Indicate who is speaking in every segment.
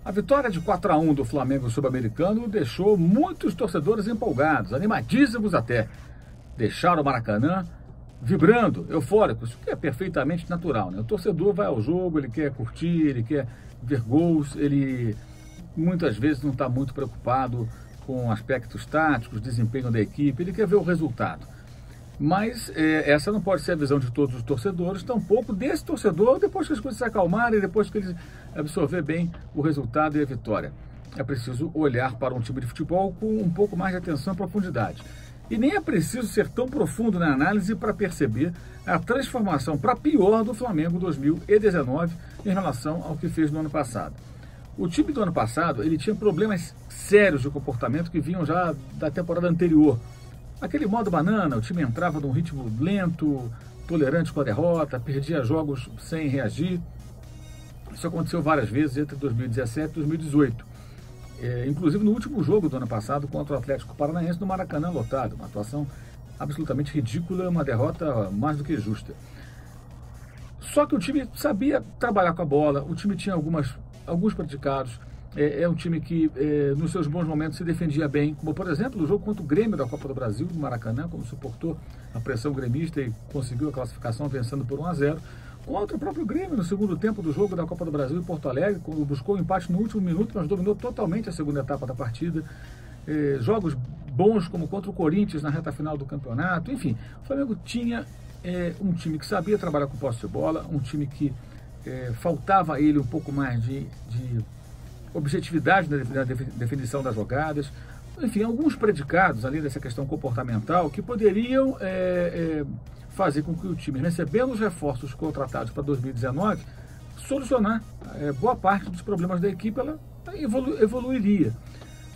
Speaker 1: A vitória de 4-1 do Flamengo Sul-Americano deixou muitos torcedores empolgados, animadíssimos até. Deixaram o Maracanã vibrando, eufóricos, o que é perfeitamente natural, né? O torcedor vai ao jogo, ele quer curtir, ele quer ver gols, ele muitas vezes não está muito preocupado com aspectos táticos, desempenho da equipe, ele quer ver o resultado. Mas essa não pode ser a visão de todos os torcedores, tampouco desse torcedor, depois que as coisas se acalmarem, depois que ele absorver bem o resultado e a vitória. É preciso olhar para um time de futebol com um pouco mais de atenção e profundidade. E nem é preciso ser tão profundo na análise para perceber a transformação para pior do Flamengo 2019 em relação ao que fez no ano passado. O time do ano passado, ele tinha problemas sérios de comportamento que vinham já da temporada anterior. Aquele modo banana, o time entrava num ritmo lento, tolerante com a derrota, perdia jogos sem reagir. Isso aconteceu várias vezes entre 2017 e 2018. Inclusive no último jogo do ano passado contra o Atlético Paranaense no Maracanã lotado. Uma atuação absolutamente ridícula, uma derrota mais do que justa. Só que o time sabia trabalhar com a bola, o time tinha alguns predicados. É um time que, nos seus bons momentos, se defendia bem, como, por exemplo, no jogo contra o Grêmio da Copa do Brasil, no Maracanã, como suportou a pressão gremista e conseguiu a classificação vencendo por 1-0. Contra o próprio Grêmio, no segundo tempo do jogo da Copa do Brasil em Porto Alegre, quando buscou o empate no último minuto, mas dominou totalmente a segunda etapa da partida. Jogos bons, como contra o Corinthians na reta final do campeonato. Enfim, o Flamengo tinha um time que sabia trabalhar com posse de bola, um time que faltava a ele um pouco mais de objetividade na definição das jogadas, enfim, alguns predicados, além dessa questão comportamental, que poderiam fazer com que o time, recebendo os reforços contratados para 2019, solucionar boa parte dos problemas da equipe, ela evoluiria.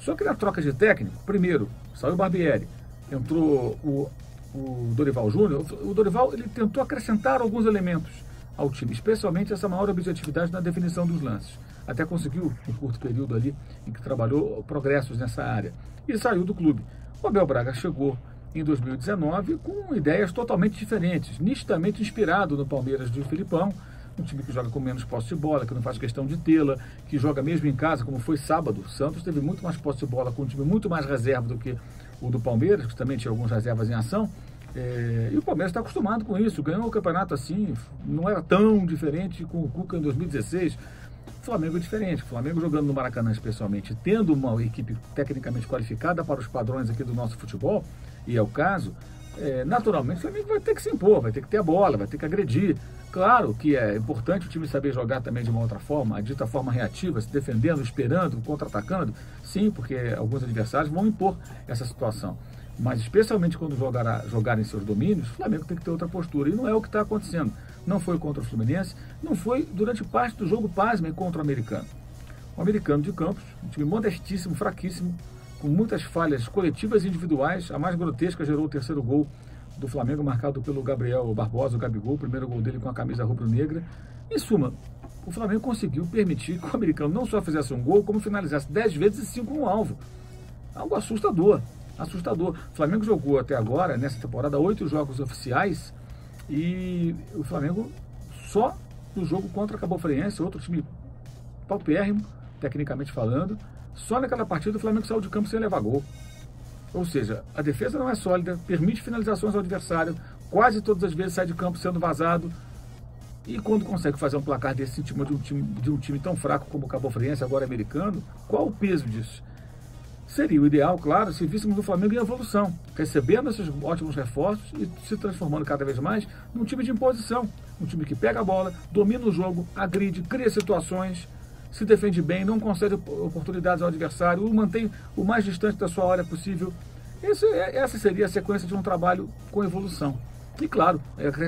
Speaker 1: Só que na troca de técnico, primeiro, saiu o Barbieri, entrou o Dorival Júnior. O Dorival, ele tentou acrescentar alguns elementos ao time, especialmente essa maior objetividade na definição dos lances. Até conseguiu, um curto período ali, em que trabalhou progressos nessa área. E saiu do clube. O Abel Braga chegou em 2019 com ideias totalmente diferentes, nitidamente inspirado no Palmeiras de Filipão, um time que joga com menos posse de bola, que não faz questão de tê-la, que joga mesmo em casa, como foi sábado. O Santos teve muito mais posse de bola, com um time muito mais reserva do que o do Palmeiras, que também tinha algumas reservas em ação. E o Palmeiras está acostumado com isso, ganhou o campeonato assim, não era tão diferente com o Cuca em 2016. O Flamengo é diferente, o Flamengo jogando no Maracanã especialmente, tendo uma equipe tecnicamente qualificada para os padrões aqui do nosso futebol, e é o caso, naturalmente o Flamengo vai ter que se impor, vai ter que ter a bola, vai ter que agredir. Claro que é importante o time saber jogar também de uma outra forma, a dita forma reativa, se defendendo, esperando, contra-atacando, sim, porque alguns adversários vão impor essa situação. Mas especialmente quando jogarem seus domínios, o Flamengo tem que ter outra postura. E não é o que está acontecendo. Não foi contra o Fluminense, não foi durante parte do jogo, pasmem, contra o Americano. O Americano de Campos, um time modestíssimo, fraquíssimo, com muitas falhas coletivas e individuais. A mais grotesca gerou o terceiro gol do Flamengo, marcado pelo Gabriel Barbosa, o Gabigol, o primeiro gol dele com a camisa rubro-negra. Em suma, o Flamengo conseguiu permitir que o Americano não só fizesse um gol, como finalizasse 10 vezes e 5 no alvo. Algo assustador. Assustador. O Flamengo jogou até agora, nessa temporada, 8 jogos oficiais, e o Flamengo só no jogo contra a Cabo Friense, outro time paupérrimo, tecnicamente falando, só naquela partida o Flamengo saiu de campo sem levar gol. Ou seja, a defesa não é sólida, permite finalizações ao adversário, quase todas as vezes sai de campo sendo vazado, e quando consegue fazer um placar desse tipo de um time tão fraco como o Cabo Friense, agora americano, qual o peso disso? Seria o ideal, claro, se víssemos o Flamengo em evolução, recebendo esses ótimos reforços e se transformando cada vez mais num time de imposição, um time que pega a bola, domina o jogo, agride, cria situações, se defende bem, não concede oportunidades ao adversário, o mantém o mais distante da sua área possível. Essa seria a sequência de um trabalho com evolução. E claro,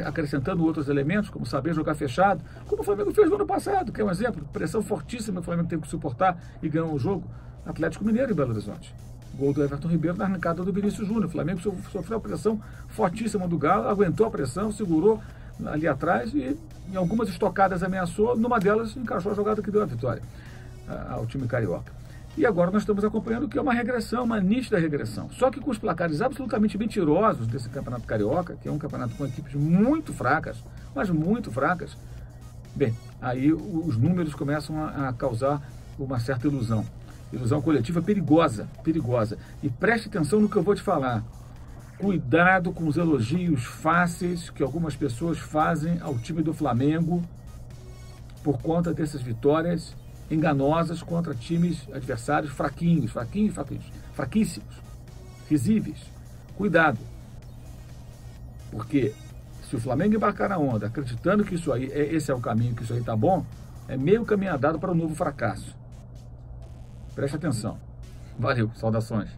Speaker 1: acrescentando outros elementos, como saber jogar fechado, como o Flamengo fez no ano passado, que é um exemplo, pressão fortíssima que o Flamengo teve que suportar e ganhou o jogo. Atlético Mineiro em Belo Horizonte. Gol do Everton Ribeiro na arrancada do Vinícius Júnior. O Flamengo sofreu a pressão fortíssima do Galo, aguentou a pressão, segurou ali atrás e em algumas estocadas ameaçou, numa delas encaixou a jogada que deu a vitória ao time carioca. E agora nós estamos acompanhando o que é uma regressão, uma nítida regressão. Só que com os placares absolutamente mentirosos desse Campeonato Carioca, que é um campeonato com equipes muito fracas, mas muito fracas, bem, aí os números começam a causar uma certa ilusão. Ilusão coletiva perigosa, perigosa. E preste atenção no que eu vou te falar. Cuidado com os elogios fáceis que algumas pessoas fazem ao time do Flamengo por conta dessas vitórias enganosas contra times adversários fraquíssimos, risíveis. Cuidado, porque se o Flamengo embarcar na onda, acreditando que esse é o caminho, que isso aí tá bom, é meio caminho andado para um novo fracasso. Preste atenção. Valeu, saudações.